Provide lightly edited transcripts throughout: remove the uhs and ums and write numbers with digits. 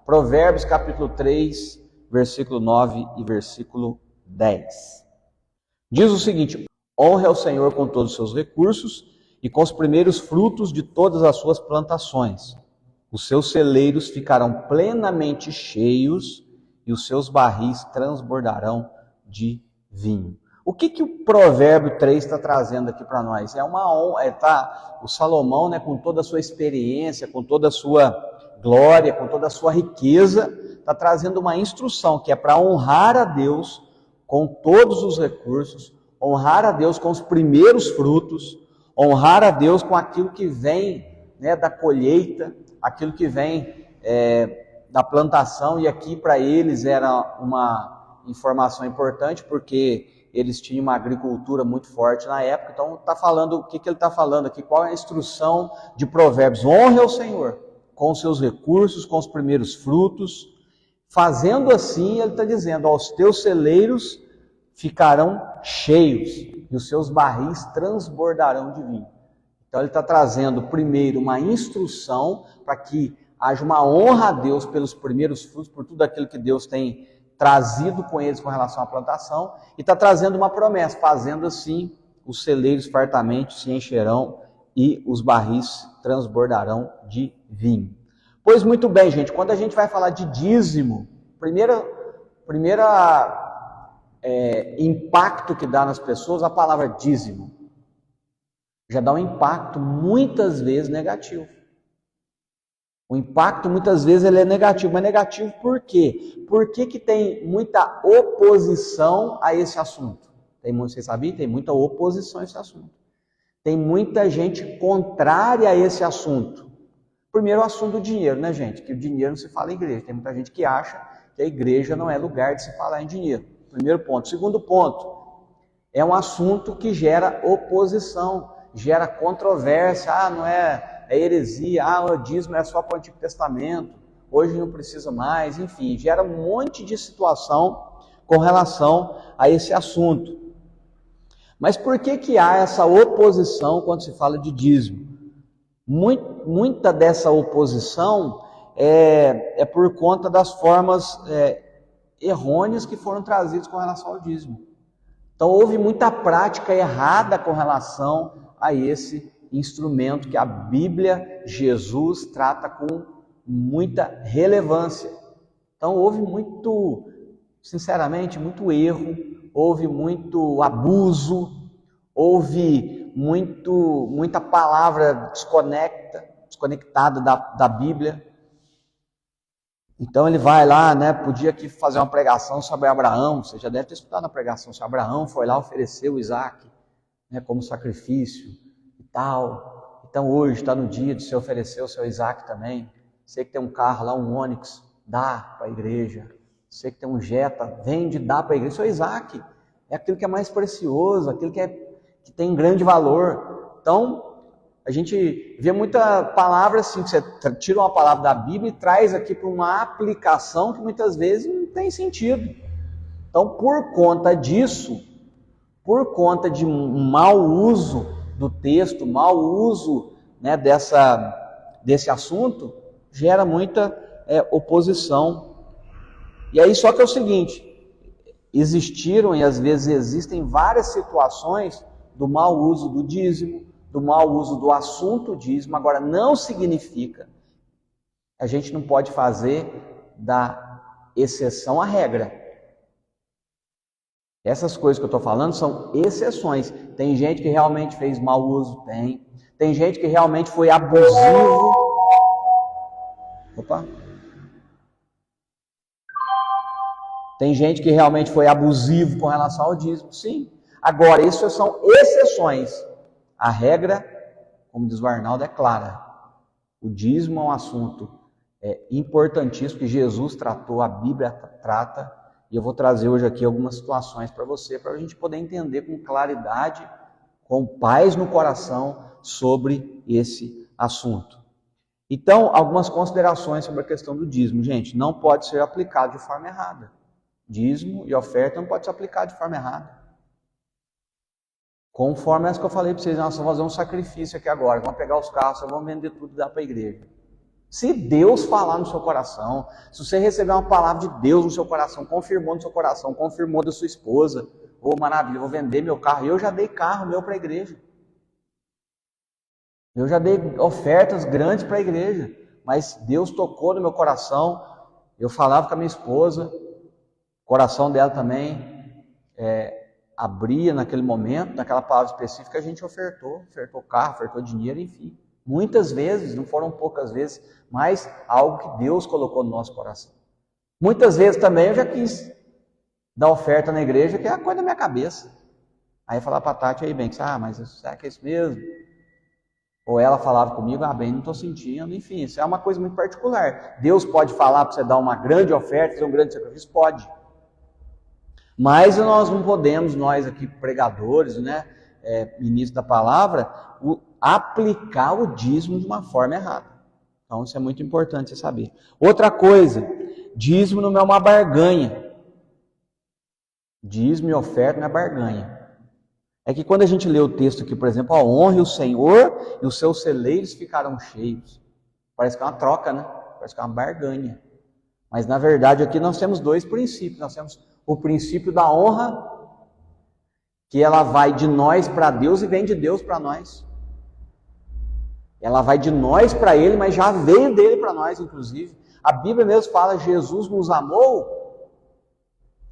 Provérbios capítulo 3, versículo 9 e versículo 10. Diz o seguinte: honre ao Senhor com todos os seus recursos e com os primeiros frutos de todas as suas plantações. Os seus celeiros ficarão plenamente cheios e os seus barris transbordarão de vinho. O que o Provérbio 3 está trazendo aqui para nós? É uma honra, o Salomão, né, com toda a sua experiência, com toda a sua glória, com toda a sua riqueza, está trazendo uma instrução que é para honrar a Deus com todos os recursos, honrar a Deus com os primeiros frutos, honrar a Deus com aquilo que vem, né, da colheita, aquilo que vem da plantação. E aqui para eles era uma informação importante, porque eles tinham uma agricultura muito forte na época. Então está falando, o que ele está falando aqui? Qual é a instrução de Provérbios? Honre ao Senhor com os seus recursos, com os primeiros frutos. Fazendo assim, ele está dizendo, os teus celeiros ficarão cheios e os seus barris transbordarão de vinho. Então ele está trazendo primeiro uma instrução para que haja uma honra a Deus pelos primeiros frutos, por tudo aquilo que Deus tem trazido com eles com relação à plantação, e está trazendo uma promessa: fazendo assim, os celeiros fartamente se encherão e os barris transbordarão de vinho. Pois muito bem, gente, quando a gente vai falar de dízimo, primeira impacto que dá nas pessoas, a palavra dízimo já dá um impacto muitas vezes negativo. O impacto muitas vezes ele é negativo, mas negativo por quê? Por que tem muita oposição a esse assunto? Vocês sabiam? Tem muita oposição a esse assunto. Tem muita gente contrária a esse assunto. Primeiro o assunto do dinheiro, né, gente? Que o dinheiro não se fala em igreja. Tem muita gente que acha que a igreja não é lugar de se falar em dinheiro. Primeiro ponto. Segundo ponto, é um assunto que gera oposição, gera controvérsia. Não é heresia, o dízimo é só para o Antigo Testamento, hoje não precisa mais, enfim, gera um monte de situação com relação a esse assunto. Mas por que há essa oposição quando se fala de dízimo? Muita dessa oposição é por conta das formas errôneas que foram trazidas com relação ao dízimo. Então houve muita prática errada com relação a esse instrumento que a Bíblia, Jesus, trata com muita relevância. Então houve sinceramente, muito erro, houve muito abuso, houve muita palavra desconectada da Bíblia. Então ele vai lá, né, podia aqui fazer uma pregação sobre Abraão. Você já deve ter escutado a pregação sobre Abraão, foi lá oferecer o Isaac, né, como sacrifício e tal. Então hoje está no dia de se oferecer o seu Isaac também. Você que tem um carro lá, um Onix, dá para a igreja. Você que tem um Jetta, vende, dá para a igreja. O seu Isaac é aquilo que é mais precioso, aquilo que tem grande valor. Então a gente vê muita palavra assim, que você tira uma palavra da Bíblia e traz aqui para uma aplicação que muitas vezes não tem sentido. Então, por conta disso, por conta de um mau uso do texto, mau uso, né, desse assunto, gera muita oposição. E aí só que é o seguinte, existiram e às vezes existem várias situações do mau uso do dízimo, do mau uso do assunto dízimo. Agora, não significa, a gente não pode fazer da exceção a regra. Essas coisas que eu estou falando são exceções. Tem gente que realmente fez mau uso, tem gente que realmente foi abusivo. Tem gente que realmente foi abusivo com relação ao dízimo, sim. Agora, isso são exceções. A regra, como diz o Arnaldo, é clara. O dízimo é um assunto importantíssimo que Jesus tratou, a Bíblia trata, e eu vou trazer hoje aqui algumas situações para você, para a gente poder entender com claridade, com paz no coração, sobre esse assunto. Então, algumas considerações sobre a questão do dízimo. Gente, não pode ser aplicado de forma errada. Dízimo e oferta não pode ser aplicado de forma errada. Conforme essa que eu falei para vocês, nós vamos fazer um sacrifício aqui agora, vamos pegar os carros, vamos vender tudo e dar para a igreja. Se Deus falar no seu coração, se você receber uma palavra de Deus no seu coração, confirmou no seu coração, confirmou da sua esposa, maravilha, vou vender meu carro. Eu já dei carro meu para a igreja. Eu já dei ofertas grandes para a igreja, mas Deus tocou no meu coração. Eu falava com a minha esposa, o coração dela também abria naquele momento, naquela palavra específica, a gente ofertou carro, ofertou dinheiro, enfim. Muitas vezes, não foram poucas vezes, mas algo que Deus colocou no nosso coração. Muitas vezes também eu já quis dar oferta na igreja, que é a coisa da minha cabeça. Aí eu falava para a Tati, aí bem, mas será que é isso mesmo? Ou ela falava comigo, bem, não estou sentindo, enfim, isso é uma coisa muito particular. Deus pode falar para você dar uma grande oferta, fazer um grande sacrifício? Pode. Mas nós não podemos, nós aqui pregadores, né, ministros da palavra, aplicar o dízimo de uma forma errada. Então isso é muito importante você saber. Outra coisa, dízimo não é uma barganha. Dízimo e oferta não é barganha. É que quando a gente lê o texto aqui, por exemplo, honre o Senhor e os seus celeiros ficarão cheios. Parece que é uma troca, né? Parece que é uma barganha. Mas na verdade aqui nós temos dois princípios. Nós temos o princípio da honra, que ela vai de nós para Deus e vem de Deus para nós. Ela vai de nós para Ele, mas já veio dele para nós, inclusive. A Bíblia mesmo fala, Jesus nos amou.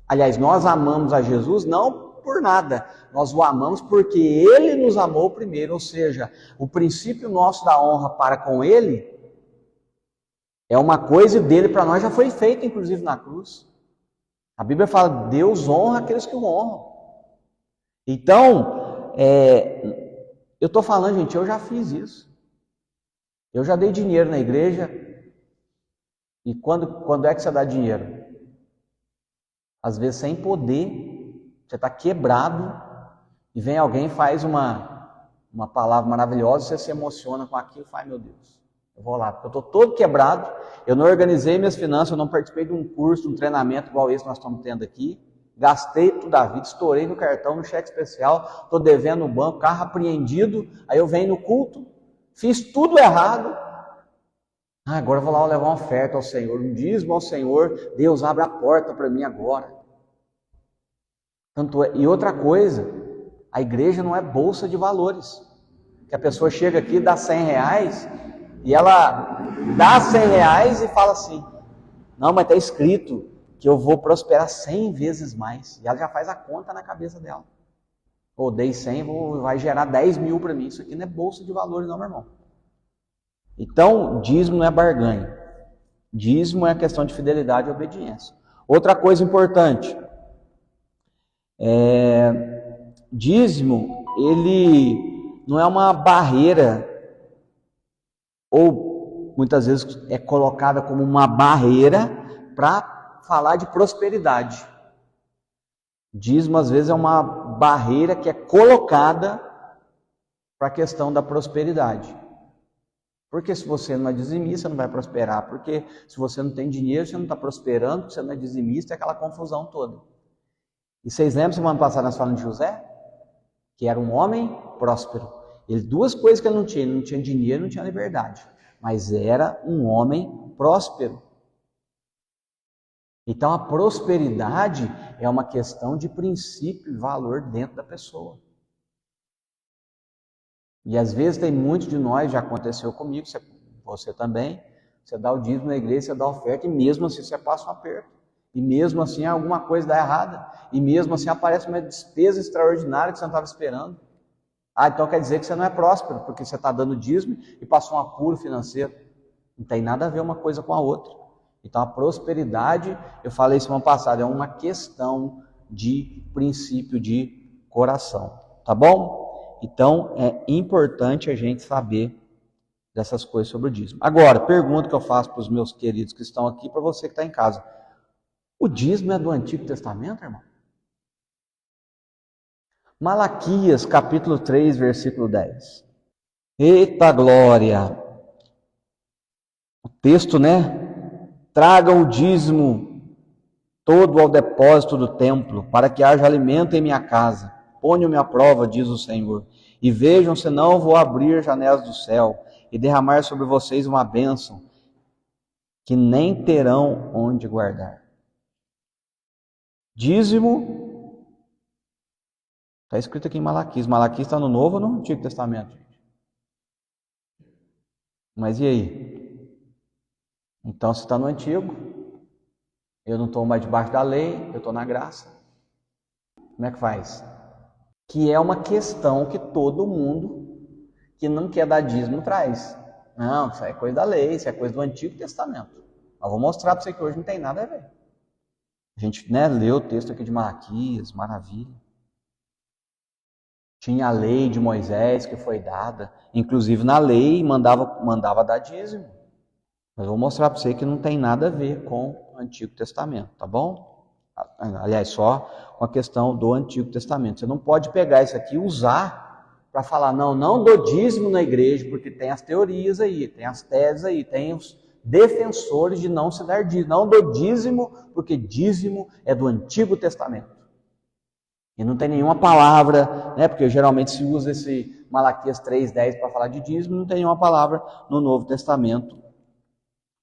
Aliás, nós amamos a Jesus não por nada. Nós o amamos porque Ele nos amou primeiro. Ou seja, o princípio nosso da honra para com Ele é uma coisa e dele para nós já foi feito, inclusive, na cruz. A Bíblia fala, Deus honra aqueles que o honram. Então, eu estou falando, gente, eu já fiz isso. Eu já dei dinheiro na igreja. E quando é que você dá dinheiro? Às vezes sem poder, você está quebrado, e vem alguém e faz uma palavra maravilhosa, você se emociona com aquilo e fala, meu Deus, eu vou lá, porque eu estou todo quebrado, eu não organizei minhas finanças, eu não participei de um curso, de um treinamento igual esse que nós estamos tendo aqui, gastei tudo a vida, estourei no cartão, no cheque especial, estou devendo no banco, carro apreendido, aí eu venho no culto, fiz tudo errado, agora eu vou lá levar uma oferta ao Senhor, um dízimo ao Senhor, Deus abre a porta para mim agora. E outra coisa, a igreja não é bolsa de valores, que a pessoa chega aqui, dá R$100, e ela dá R$100 e fala assim, não, mas está escrito que eu vou prosperar 100 vezes mais, e ela já faz a conta na cabeça dela. Dei 100, vai gerar 10 mil para mim. Isso aqui não é bolsa de valores não, meu irmão. Então, dízimo não é barganha. Dízimo é questão de fidelidade e obediência. Outra coisa importante, dízimo, ele não é uma barreira, ou muitas vezes é colocada como uma barreira para falar de prosperidade. Dízimo, às vezes, é uma barreira que é colocada para a questão da prosperidade. Porque se você não é dizimista, você não vai prosperar. Porque se você não tem dinheiro, você não está prosperando, porque você não é dizimista, é aquela confusão toda. E vocês lembram, semana passada, nós falamos de José? Que era um homem próspero. Ele, duas coisas que ele não tinha dinheiro, não tinha liberdade. Mas era um homem próspero. Então a prosperidade é uma questão de princípio e valor dentro da pessoa. E às vezes tem muitos de nós, já aconteceu comigo, você também, você dá o dízimo na igreja, você dá a oferta e mesmo assim você passa um aperto. E mesmo assim alguma coisa dá errada. E mesmo assim aparece uma despesa extraordinária que você não estava esperando. Então quer dizer que você não é próspero, porque você está dando dízimo e passou um apuro financeiro. Não tem nada a ver uma coisa com a outra. Então a prosperidade, eu falei semana passada, é uma questão de princípio de coração, tá bom? Então é importante a gente saber dessas coisas sobre o dízimo. Agora, pergunta que eu faço para os meus queridos que estão aqui, para você que está em casa. O dízimo é do Antigo Testamento, irmão? Malaquias, capítulo 3, versículo 10. Eita glória! O texto, né? Tragam o dízimo todo ao depósito do templo, para que haja alimento em minha casa. Ponham-me à prova, diz o Senhor, e vejam se não vou abrir janelas do céu e derramar sobre vocês uma bênção, que nem terão onde guardar. Dízimo, está escrito aqui em Malaquias. Malaquias está no Novo ou no Antigo Testamento? Mas e aí? Então, se está no Antigo, eu não estou mais debaixo da lei, eu estou na graça. Como é que faz? Que é uma questão que todo mundo que não quer dar dízimo traz. Não, isso é coisa da lei, isso é coisa do Antigo Testamento. Eu vou mostrar para você que hoje não tem nada a ver. A gente leu o texto aqui de Malaquias, maravilha. Tinha a lei de Moisés que foi dada, inclusive na lei mandava dar dízimo. Mas eu vou mostrar para você que não tem nada a ver com o Antigo Testamento, tá bom? Aliás, só com a questão do Antigo Testamento. Você não pode pegar isso aqui e usar para falar, não dou dízimo na igreja, porque tem as teorias aí, tem as teses aí, tem os defensores de não se dar dízimo. Não dou dízimo, porque dízimo é do Antigo Testamento. E não tem nenhuma palavra, porque geralmente se usa esse Malaquias 3:10 para falar de dízimo, não tem nenhuma palavra no Novo Testamento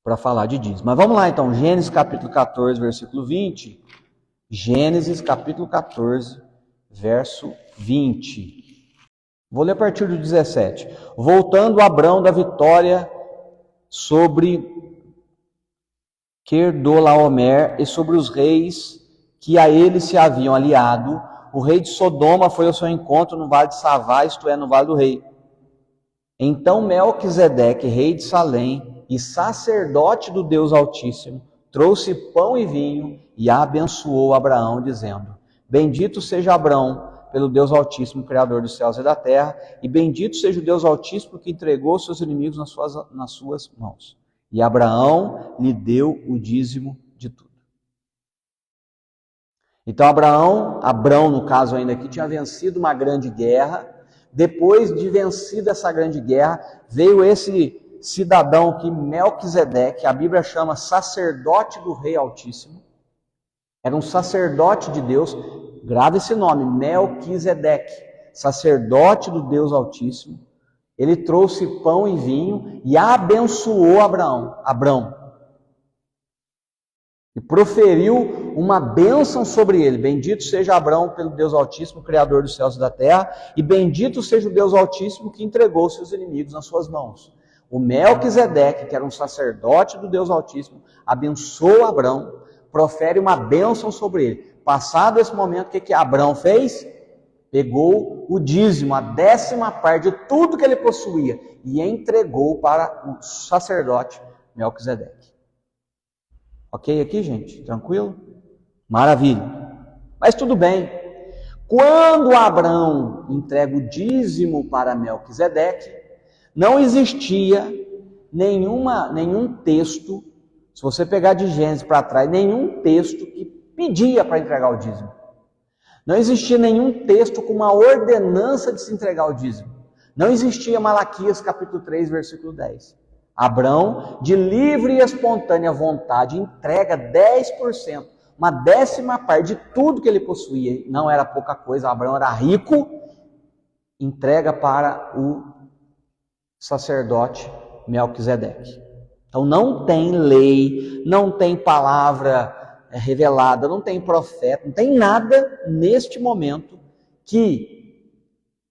para falar de dízimo. Mas vamos lá então, Gênesis capítulo 14, versículo 20. Gênesis capítulo 14, verso 20. Vou ler a partir do 17. Voltando Abrão da vitória sobre Querdolaomer e sobre os reis que a ele se haviam aliado, o rei de Sodoma foi ao seu encontro no vale de Savá, isto é, no vale do rei. Então Melquisedeque, rei de Salém e sacerdote do Deus Altíssimo, trouxe pão e vinho e abençoou Abraão, dizendo: Bendito seja Abrão pelo Deus Altíssimo, Criador dos céus e da terra, e bendito seja o Deus Altíssimo que entregou seus inimigos nas suas mãos. E Abraão lhe deu o dízimo de tudo. Então Abrão, no caso ainda aqui, tinha vencido uma grande guerra. Depois de vencida essa grande guerra, veio esse cidadão que Melquisedeque, a Bíblia chama sacerdote do Rei Altíssimo. Era um sacerdote de Deus. Grava esse nome, Melquisedeque, sacerdote do Deus Altíssimo. Ele trouxe pão e vinho e abençoou Abrão. E proferiu uma bênção sobre ele. Bendito seja Abrão pelo Deus Altíssimo, Criador dos céus e da terra, e bendito seja o Deus Altíssimo que entregou seus inimigos nas suas mãos. O Melquisedeque, que era um sacerdote do Deus Altíssimo, abençoa Abrão, profere uma bênção sobre ele. Passado esse momento, o que Abrão fez? Pegou o dízimo, a 10ª de tudo que ele possuía, e entregou para o sacerdote Melquisedeque. Ok aqui, gente? Tranquilo? Maravilha. Mas tudo bem. Quando Abrão entrega o dízimo para Melquisedeque, não existia nenhum texto, se você pegar de Gênesis para trás, nenhum texto que pedia para entregar o dízimo. Não existia nenhum texto com uma ordenança de se entregar o dízimo. Não existia Malaquias capítulo 3, versículo 10. Abrão, de livre e espontânea vontade, entrega 10%, uma 10ª de tudo que ele possuía. Não era pouca coisa, Abrão era rico, entrega para o sacerdote Melquisedeque. Então não tem lei, não tem palavra revelada, não tem profeta, não tem nada neste momento que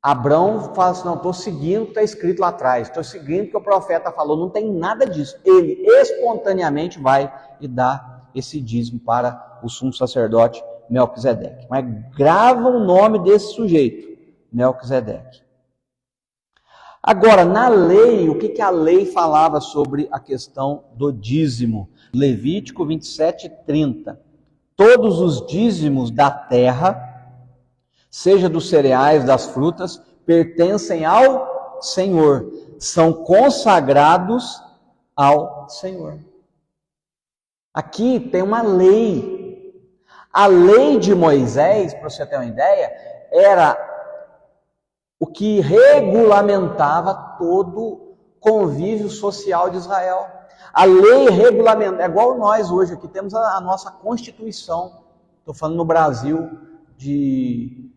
Abrão fala assim, não, estou seguindo o que está escrito lá atrás, estou seguindo o que o profeta falou, não tem nada disso. Ele espontaneamente vai e dá esse dízimo para o sumo sacerdote Melquisedeque. Mas grava o nome desse sujeito, Melquisedeque. Agora, na lei, o que a lei falava sobre a questão do dízimo? Levítico 27:30. Todos os dízimos da terra, seja dos cereais, das frutas, pertencem ao Senhor, são consagrados ao Senhor. Aqui tem uma lei. A lei de Moisés, para você ter uma ideia, era o que regulamentava todo convívio social de Israel. A lei regulamenta, é igual nós hoje aqui, temos a nossa Constituição, estou falando no Brasil de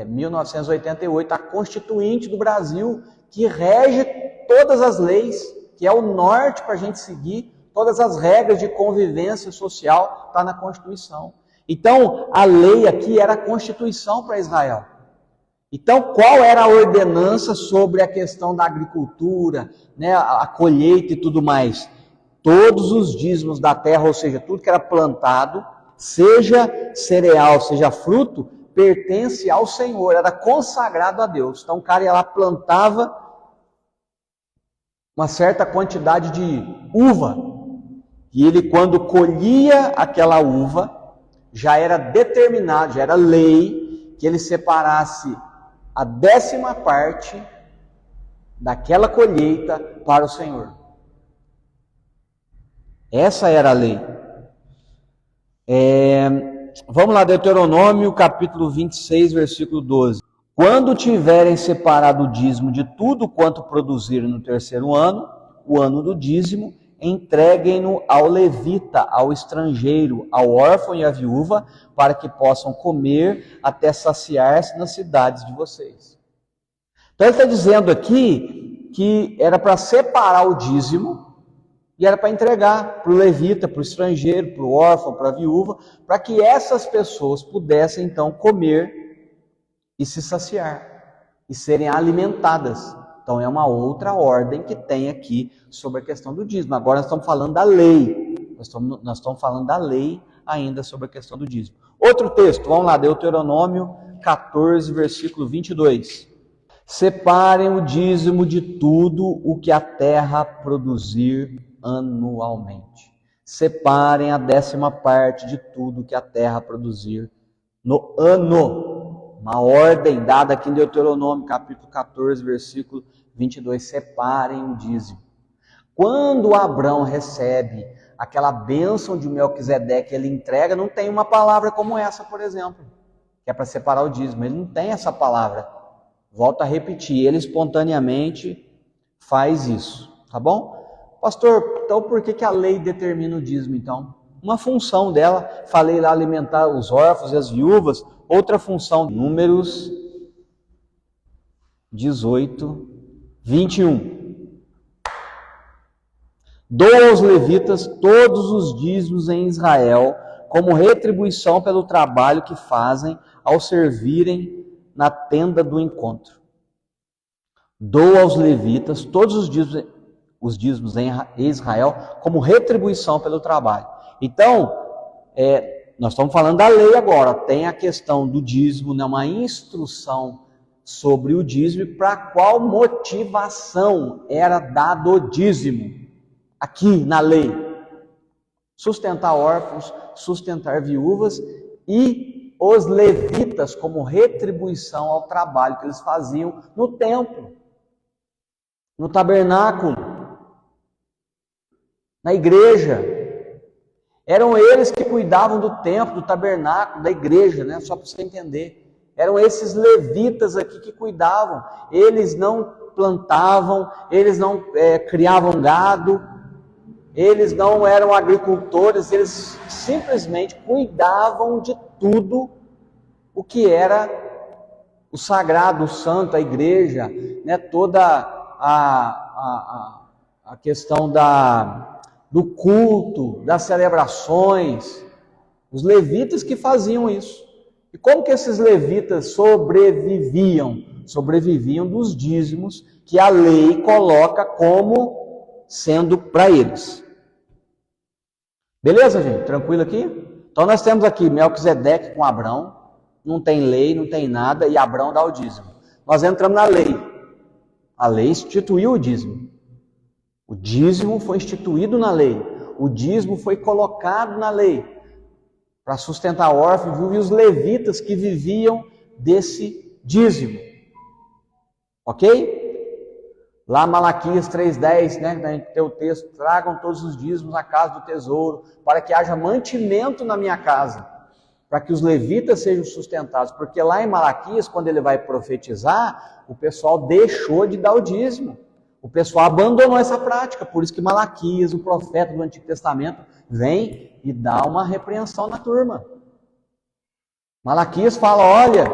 1988, a Constituinte do Brasil, que rege todas as leis, que é o norte para a gente seguir, Todas as regras de convivência social estão na Constituição. Então, a lei aqui era a Constituição para Israel. Então, qual era a ordenança sobre a questão da agricultura, né, a colheita e tudo mais? Todos os dízimos da terra, ou seja, tudo que era plantado, seja cereal, seja fruto, pertence ao Senhor, era consagrado a Deus. Então, o cara ia lá, plantava uma certa quantidade de uva, e ele, quando colhia aquela uva, já era determinado, já era lei, que ele separasse a 10ª parte daquela colheita para o Senhor. Essa era a lei. Vamos lá, Deuteronômio, capítulo 26, versículo 12. Quando tiverem separado o dízimo de tudo quanto produzirem no 3º ano, o ano do dízimo, entreguem-no ao levita, ao estrangeiro, ao órfão e à viúva, para que possam comer até saciar-se nas cidades de vocês. Então ele está dizendo aqui que era para separar o dízimo e era para entregar para o levita, para o estrangeiro, para o órfão, para a viúva, para que essas pessoas pudessem então comer e se saciar e serem alimentadas. Então é uma outra ordem que tem aqui sobre a questão do dízimo. Agora nós estamos falando da lei. Nós estamos falando da lei ainda sobre a questão do dízimo. Outro texto, vamos lá, Deuteronômio 14, versículo 22. Separem o dízimo de tudo o que a terra produzir anualmente. Separem a 10ª parte de tudo que a terra produzir no ano. Uma ordem dada aqui em Deuteronômio, capítulo 14, versículo 22. Separem o dízimo. Quando Abrão recebe aquela bênção de Melquisedeque, ele entrega, não tem uma palavra como essa, por exemplo, que é para separar o dízimo. Ele não tem essa palavra. Volto a repetir, ele espontaneamente faz isso, tá bom? Pastor, então por que a lei determina o dízimo, então? Uma função dela, falei lá, alimentar os órfãos e as viúvas. Outra função, Números 18, 21. Doa aos levitas todos os dízimos em Israel, como retribuição pelo trabalho que fazem ao servirem na tenda do encontro. Doa aos levitas todos os dízimos em Israel, como retribuição pelo trabalho. Então, nós estamos falando da lei agora, tem a questão do dízimo, né, uma instrução sobre o dízimo, para qual motivação era dado o dízimo, aqui na lei. Sustentar órfãos, sustentar viúvas e os levitas como retribuição ao trabalho que eles faziam no templo, no tabernáculo, na igreja. Eram eles que cuidavam do templo, do tabernáculo, da igreja, né? Só para você entender. Eram esses levitas aqui que cuidavam. Eles não plantavam, eles não criavam gado, eles não eram agricultores, eles simplesmente cuidavam de tudo o que era o sagrado, o santo, a igreja, né? Toda a questão do culto, das celebrações, os levitas que faziam isso. E como que esses levitas sobreviviam? Sobreviviam dos dízimos que a lei coloca como sendo para eles. Beleza, gente? Tranquilo aqui? Então nós temos aqui Melquisedeque com Abrão, não tem lei, não tem nada, e Abrão dá o dízimo. Nós entramos na lei. A lei instituiu o dízimo. O dízimo foi instituído na lei. O dízimo foi colocado na lei para sustentar órfãos e os levitas que viviam desse dízimo. Ok? Lá Malaquias 3,10, né? A gente tem o texto: tragam todos os dízimos à casa do tesouro, para que haja mantimento na minha casa, para que os levitas sejam sustentados. Porque lá em Malaquias, quando ele vai profetizar, o pessoal deixou de dar o dízimo. O pessoal abandonou essa prática, por isso que Malaquias, o profeta do Antigo Testamento, vem e dá uma repreensão na turma. Malaquias fala: olha,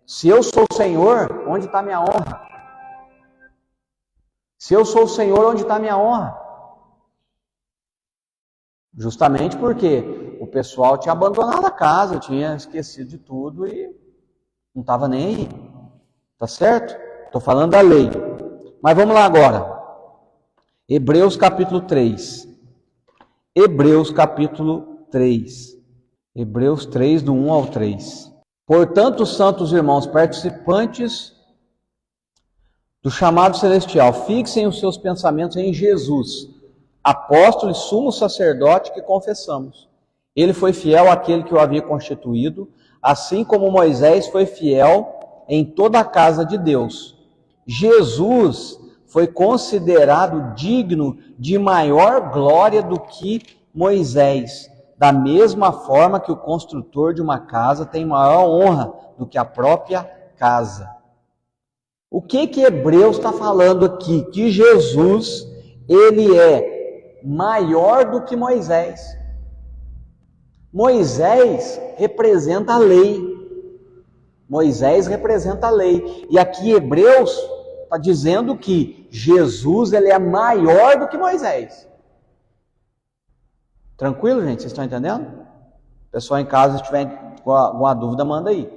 se eu sou o Senhor, onde está minha honra? Se eu sou o Senhor, onde está a minha honra? Justamente porque o pessoal tinha abandonado a casa, tinha esquecido de tudo e não estava nem aí. Tá certo? Estou falando da lei. Mas vamos lá agora. Hebreus capítulo 3. Hebreus capítulo 3. Hebreus 3, do 1 ao 3. Portanto, santos irmãos, participantes do chamado celestial, fixem os seus pensamentos em Jesus, apóstolo e sumo sacerdote que confessamos. Ele foi fiel àquele que o havia constituído, assim como Moisés foi fiel em toda a casa de Deus. Jesus foi considerado digno de maior glória do que Moisés, da mesma forma que o construtor de uma casa tem maior honra do que a própria casa. O que Hebreus está falando aqui? Que Jesus, ele é maior do que Moisés. Moisés representa a lei. Moisés representa a lei. E aqui Hebreus está dizendo que Jesus, ele é maior do que Moisés. Tranquilo, gente? Vocês estão entendendo? O pessoal em casa, se tiver com alguma dúvida, manda aí.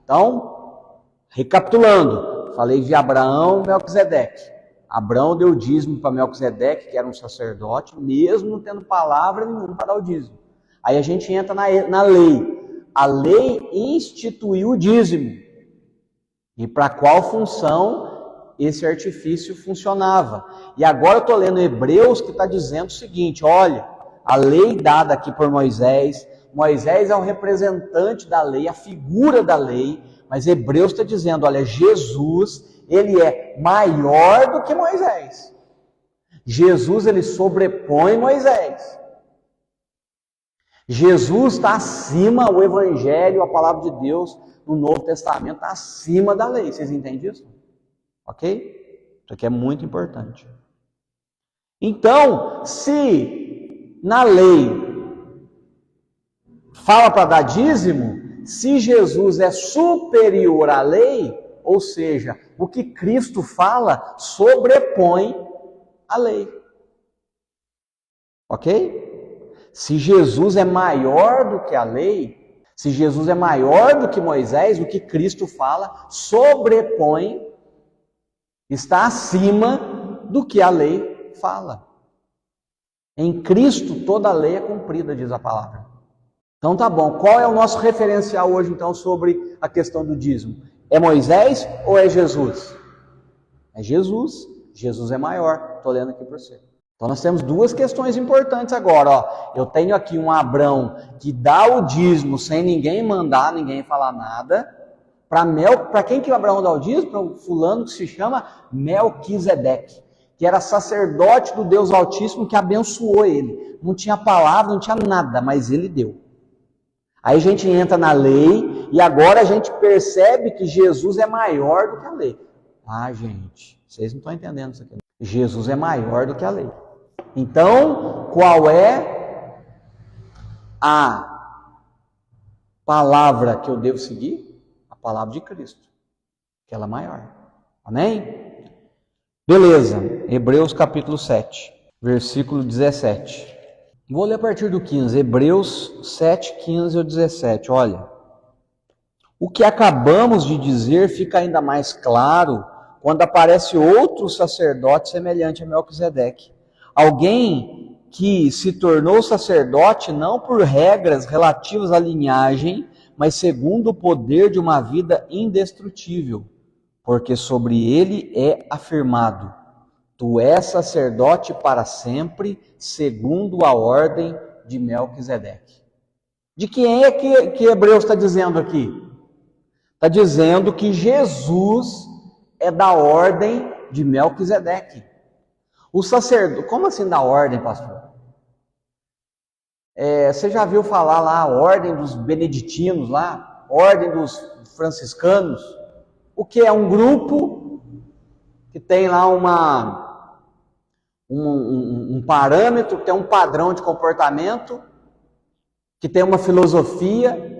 Então, recapitulando. Falei de Abraão e Melquisedeque. Abraão deu dízimo para Melquisedeque, que era um sacerdote, mesmo não tendo palavra nenhuma para dar o dízimo. Aí a gente entra na lei. A lei instituiu o dízimo. E para qual função esse artifício funcionava? E agora eu estou lendo Hebreus, que está dizendo o seguinte, olha, a lei dada aqui por Moisés, Moisés é o representante da lei, a figura da lei, mas Hebreus está dizendo, olha, Jesus, ele é maior do que Moisés. Jesus, ele sobrepõe Moisés. Jesus está acima, o Evangelho, a palavra de Deus, no Novo Testamento, está acima da lei. Vocês entendem isso? Ok? Isso aqui é muito importante. Então, se na lei fala para dar dízimo, se Jesus é superior à lei, ou seja, o que Cristo fala sobrepõe a lei. Ok? Se Jesus é maior do que a lei, se Jesus é maior do que Moisés, o que Cristo fala sobrepõe, está acima do que a lei fala. Em Cristo toda a lei é cumprida, diz a palavra. Então tá bom, qual é o nosso referencial hoje então sobre a questão do dízimo? É Moisés ou é Jesus? É Jesus, Jesus é maior, estou lendo aqui para você. Então nós temos duas questões importantes agora, ó. Eu tenho aqui um Abrão que dá o dízimo sem ninguém mandar, ninguém falar nada. Para quem que o Abraão dá o dízimo? Para um fulano que se chama Melquisedeque, que era sacerdote do Deus Altíssimo que abençoou ele. Não tinha palavra, não tinha nada, mas ele deu. Aí a gente entra na lei e agora a gente percebe que Jesus é maior do que a lei. Ah, gente, vocês não estão entendendo isso aqui. Jesus é maior do que a lei. Então, qual é a palavra que eu devo seguir? A palavra de Cristo, que ela é maior. Amém? Beleza, Hebreus capítulo 7, versículo 17. Vou ler a partir do 15, Hebreus 7, 15 ao 17. Olha, o que acabamos de dizer fica ainda mais claro quando aparece outro sacerdote semelhante a Melquisedeque. Alguém que se tornou sacerdote não por regras relativas à linhagem, mas segundo o poder de uma vida indestrutível, porque sobre ele é afirmado: tu és sacerdote para sempre, segundo a ordem de Melquisedeque. De quem é que Hebreus está dizendo aqui? Está dizendo que Jesus é da ordem de Melquisedeque. O sacerdote, como assim da ordem, pastor? Você já viu falar lá a ordem dos beneditinos lá, ordem dos franciscanos? O que é um grupo que tem lá um parâmetro, que tem um padrão de comportamento, que tem uma filosofia,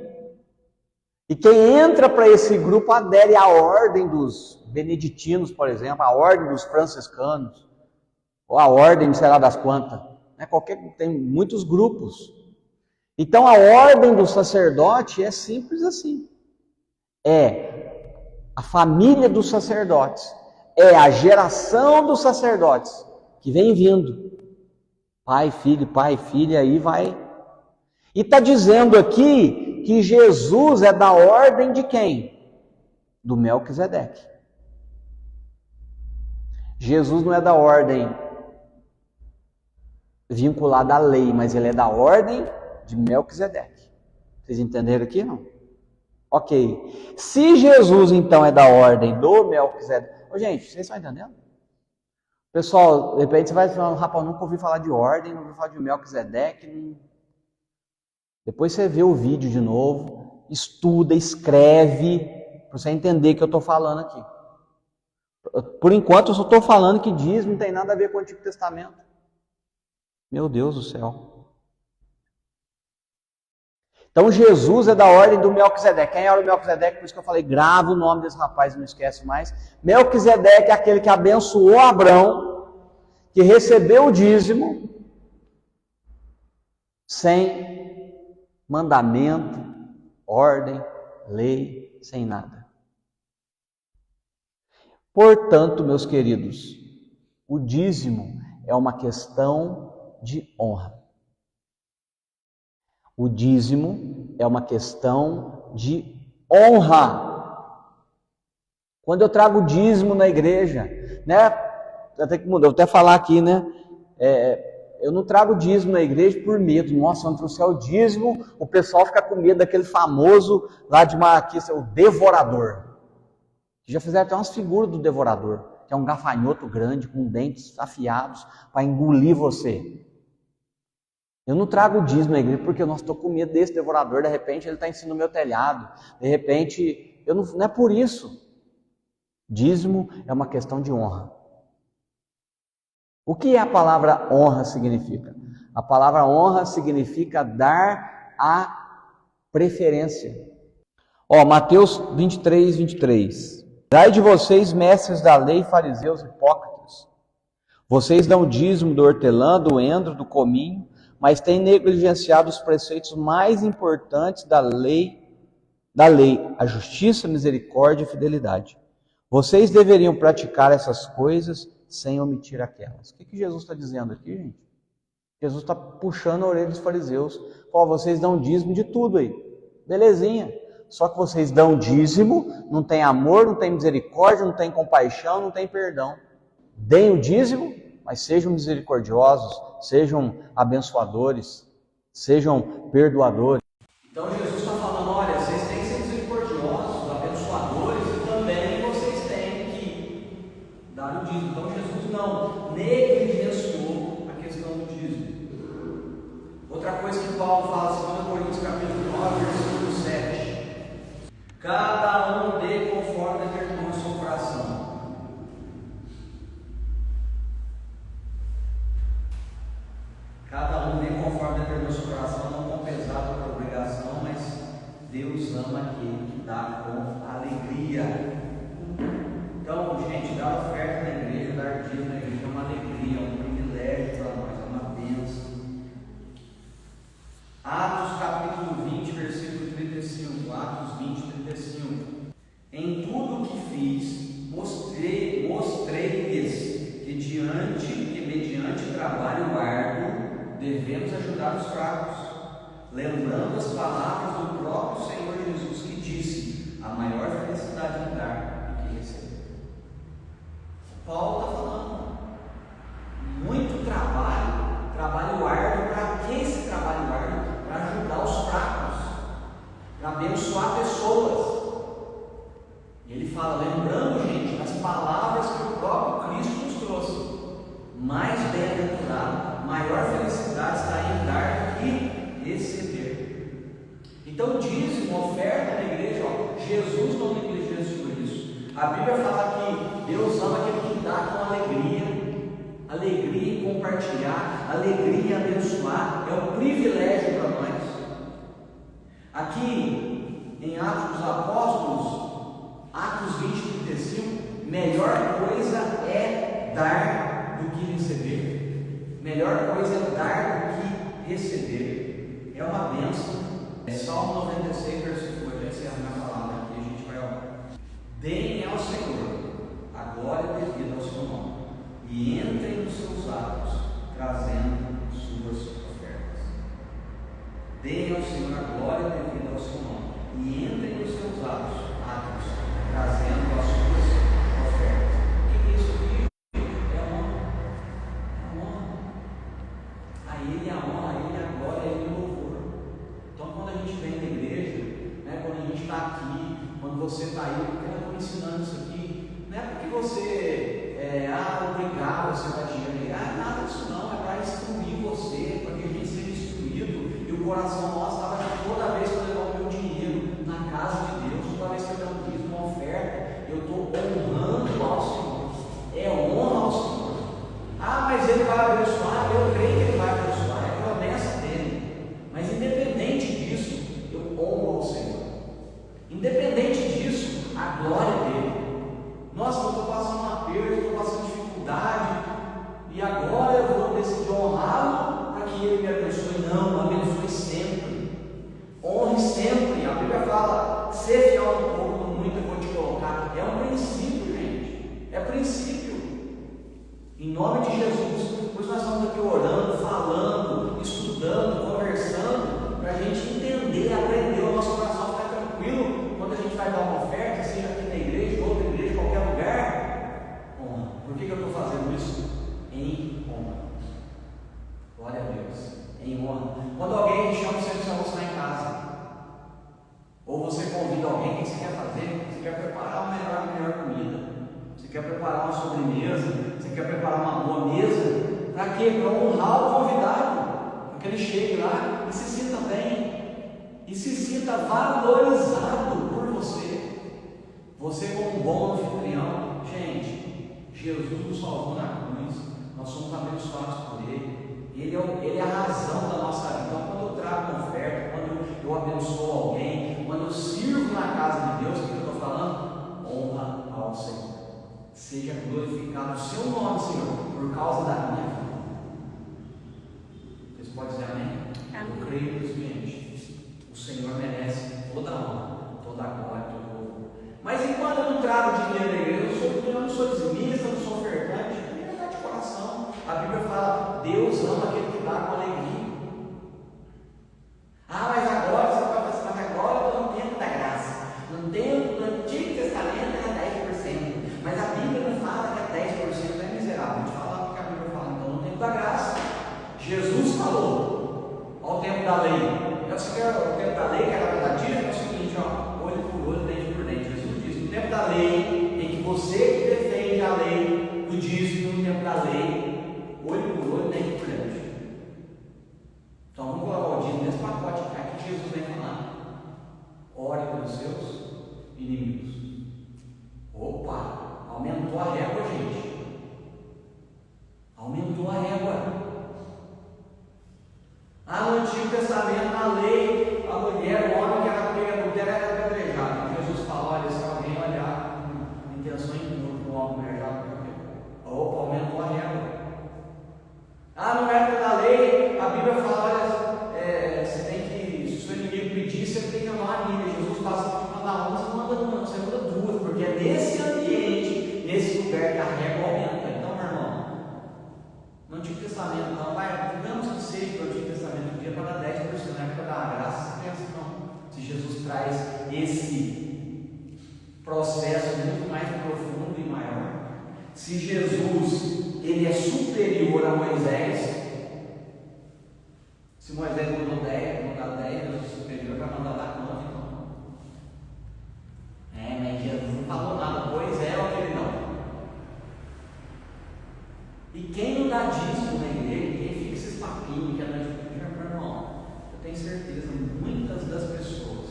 e quem entra para esse grupo adere à ordem dos beneditinos, por exemplo, a ordem dos franciscanos, ou a ordem, sei lá das quantas, né? Tem muitos grupos. Então a ordem do sacerdote é simples assim. É a família dos sacerdotes, é a geração dos sacerdotes que vem vindo. Pai, filho, aí vai. E está dizendo aqui que Jesus é da ordem de quem? Do Melquisedeque. Jesus não é da ordem vinculada à lei, mas ele é da ordem de Melquisedeque. Vocês entenderam aqui, não? Ok. Se Jesus, então, é da ordem do Melquisedeque... Ô, gente, vocês estão entendendo? Pessoal, de repente você vai falar, rapaz, eu nunca ouvi falar de ordem, não ouvi falar de Melquisedeque. Depois você vê o vídeo de novo, estuda, escreve, para você entender o que eu estou falando aqui. Por enquanto, eu só estou falando que dízimo não tem nada a ver com o Antigo Testamento. Meu Deus do céu. Então Jesus é da ordem do Melquisedeque. Quem era o Melquisedeque? Por isso que eu falei, grava o nome desse rapaz, não esquece mais. Melquisedeque é aquele que abençoou Abrão, que recebeu o dízimo, sem mandamento, ordem, lei, sem nada. Portanto, meus queridos, o dízimo é uma questão de honra. O dízimo é uma questão de honra. Quando eu trago dízimo na igreja, né? Eu vou até falar aqui, né? Eu não trago dízimo na igreja por medo. Nossa, quando trouxer o dízimo, o pessoal fica com medo daquele famoso lá de Marquês, o devorador. Já fizeram até umas figuras do devorador, que é um gafanhoto grande com dentes afiados para engolir você. Eu não trago o dízimo na igreja porque eu estou com medo desse devorador, de repente ele está em cima do meu telhado, de repente, não é por isso. Dízimo é uma questão de honra. O que a palavra honra significa? A palavra honra significa dar a preferência. Mateus 23. Ai de vocês, mestres da lei, fariseus hipócritas. Vocês dão o dízimo do hortelã, do endro, do cominho, mas têm negligenciado os preceitos mais importantes da lei, a justiça, misericórdia e fidelidade. Vocês deveriam praticar essas coisas sem omitir aquelas. O que Jesus está dizendo aqui, gente? Jesus está puxando a orelha dos fariseus. Vocês dão dízimo de tudo aí. Belezinha. Só que vocês dão dízimo, não tem amor, não tem misericórdia, não tem compaixão, não tem perdão. Deem o dízimo, mas sejam misericordiosos, sejam abençoadores, sejam perdoadores. Então Jesus está falando, olha, vocês têm que ser misericordiosos, abençoadores, e também vocês têm que dar o dízimo. Então Jesus não negligenciou a questão do dízimo. Outra coisa que Paulo fala, 2 Coríntios capítulo 9, versículo 7. Cada um dê conforme determinou o seu coração. Cada um dê conforme determinou o seu coração, não com pesado por obrigação, mas Deus ama aquele que dá com alegria. Então, gente, dar oferta na igreja, dar dízimo na igreja é uma alegria, é um privilégio para nós, é uma bênção. Atos capítulo 20, versículo 35. Atos 20, 35. Em tudo o que fiz, mostrei-lhes que mediante trabalho árduo, devemos ajudar os fracos, lembrando as palavras do próprio Senhor Jesus, que disse: a maior felicidade é dar do que receber. Paulo está falando muito trabalho árduo. Para que esse trabalho árduo? Para ajudar os fracos, para abençoar pessoas. E ele fala, lembrando, gente, das palavras que o próprio Cristo nos trouxe: mais bem-aventurado, maior felicidade está em dar do que receber. Então, dízimo, oferta na igreja, Jesus não negligenciou isso. A Bíblia fala que Deus ama aquele que dá com alegria em compartilhar, alegria em abençoar, é um privilégio para nós. Aqui em Atos dos Apóstolos, Atos 20, 35, melhor coisa é dar do que receber. Melhor coisa é dar do que receber. É uma bênção. Salmo 96, versículo 8, essa é a minha palavra aqui, a gente vai orar. Deem ao Senhor a glória devida ao seu nome, e entrem nos seus atos, trazendo suas ofertas. Deem ao Senhor a glória devida ao seu nome, e entrem nos seus atos, trazendo as suas ofertas. O que é isso aqui? É honra. É honra. A Ele a honra, a Ele a glória, a Ele o louvor. Então, quando a gente vem na igreja, né, quando a gente está aqui, quando você está aí, porque eu estou ensinando isso aqui, não é porque você obrigado, você vai dinheiro, nada disso não, é para instruir você, para que a gente seja instruído, e o coração nosso estava toda vez que eu levar o meu dinheiro na casa de Deus, toda vez que eu dou uma oferta, eu estou honrando ao Senhor, é honra ao Senhor. Mas Ele vai abençoar, eu creio que Ele vai abençoar, é a promessa dele, mas independente disso, eu honro ao Senhor, independente disso, a glória dele. Nossa, eu estou passando uma perda, estou passando dificuldade, e agora eu vou decidir honrá-lo para que ele me abençoe. Não, abençoe sempre, honre sempre. A Bíblia fala: ser fiel no pouco, no muito eu vou te colocar. É um princípio, gente, é princípio. Em nome de Jesus, por isso nós estamos aqui orando, falando, estudando, conversando, para a gente entender, aprender, o nosso coração ficar tranquilo quando a gente vai dar uma oferta, seja aqui na igreja, outra igreja, qualquer lugar. Honra. Por que eu estou fazendo isso? Em honra. Glória a Deus. Em honra. Quando alguém chama você para almoçar em casa, ou você convida alguém, o que você quer fazer? Você quer preparar a melhor comida, você quer preparar uma sobremesa, você quer preparar uma boa mesa. Para quê? Para honrar o convidado, para que ele chegue lá e se sinta bem, e se sinta valorizado por você. Você, como um bom anfitrião, gente, Jesus nos salvou na cruz, nós somos abençoados por Ele, Ele é a razão da nossa vida. Então, quando eu trago uma oferta, quando eu abençoo alguém, quando eu sirvo na casa de Deus, o que eu estou falando? Honra ao Senhor. Seja glorificado o seu nome, Senhor, por causa da minha vida. Vocês podem dizer amém? Eu creio nisso, gente. O Senhor merece toda a honra, toda a glória, todo o louvor. Mas enquanto eu não trago dinheiro da igreja, eu não sou dizimista, eu não sou ofertante, é verdade de coração. A Bíblia fala: Deus ama aquele que dá com alegria. Mas agora você vai fazer, mas agora eu estou no tempo da graça. No tempo do Antigo Testamento era 10%. Mas a Bíblia não fala que é 10% é miserável. A gente fala o que a Bíblia fala. Então, no tempo da graça, Jesus falou ao tempo da lei. Você quer o tempo da lei, que era verdadeira, é o seguinte: olho por olho, dente por dente. Jesus disse: no tempo da lei, em que você que defende a lei, o dízimo, no tempo da lei, olho por olho, dente por dente. Então vamos colocar o dízimo nesse pacote aqui que Jesus vem falar. Ore pelos seus inimigos. Opa, aumentou a régua, gente. Aumentou a régua. No Antigo Testamento, na lei, a mulher, o homem que era pego adultério era apedrejado. Jesus falou: olha, se alguém olhar com intenção impura para o homem apedrejado, opa, aumentou a régua. No época da lei, a Bíblia fala: olha, você tem que, se o seu inimigo pedir, você tem que amar a Bíblia. Jesus passa para mandar uma, você não manda uma, você manda duas, porque é nesse ambiente, nesse lugar que a régua aumenta. Então, meu irmão, no Antigo Testamento, não, digamos que seja no Antigo Testamento, um dia para dar 10%, na época da graça, você pensa, não. Se Jesus traz esse processo muito mais profundo e maior, se Jesus, ele é superior a Moisés, se Moisés mandou 10, mandar 10, Deus é superior, vai mandar dar conta, então. Mas Jesus não falou nada, pois é ou ele não. E quem não dá dízimo na igreja, quem fica esses papinhos, que é noite de igreja, meu irmão, eu tenho certeza, muitas das pessoas,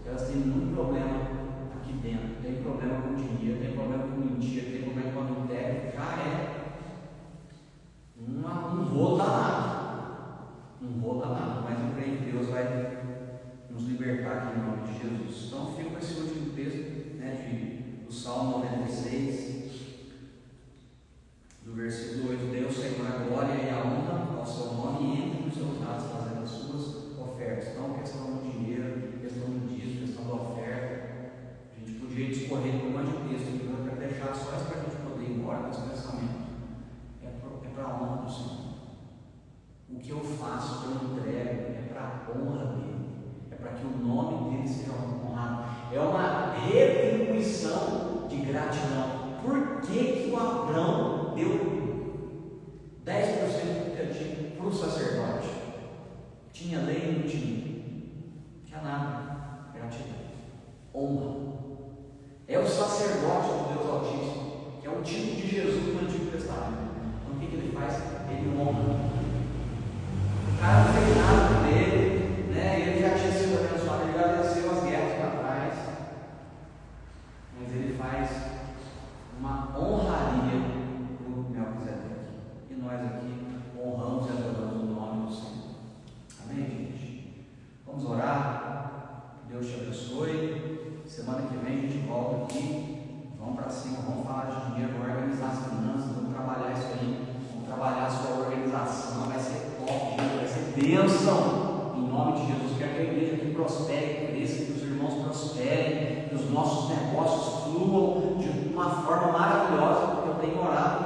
elas têm muito problema aqui dentro, tem problema com dinheiro, tem problema com mentira, tem problema com adultério, já é um rolo danado, mas eu creio que Deus vai nos libertar aqui em nome de Jesus. Então fica com esse último texto, do Salmo 96, o que eu faço, o que eu entrego, é para a honra dele, é para que o nome dele seja honrado, é uma retribuição de gratidão. Por que o Abrão deu 10% do que tinha para o sacerdote? Tinha lei? Não tinha nada. Gratidão, honra. É o sacerdote do Deus Altíssimo, que é o tipo de Jesus no Antigo Testamento. Então o que ele faz? Ele honra. O cara não fez nada por ele, né? Ele já tinha sido abençoado, ele já venceu as guerras para trás, mas ele faz uma honraria para o Melquisedeque. E nós aqui honramos e adoramos o nome do Senhor. Amém, gente? Vamos orar. Deus te abençoe. Semana que vem a gente volta aqui. Vamos para cima, vamos falar de dinheiro, vamos organizar as finanças, vamos trabalhar isso aí. Vamos trabalhar a sua organização. Vai ser top, gente, vai ser bênção. Em nome de Jesus, quero que a igreja aqui prospere, cresça, que os irmãos prosperem, que os nossos negócios fluam de uma forma maravilhosa, porque eu tenho orado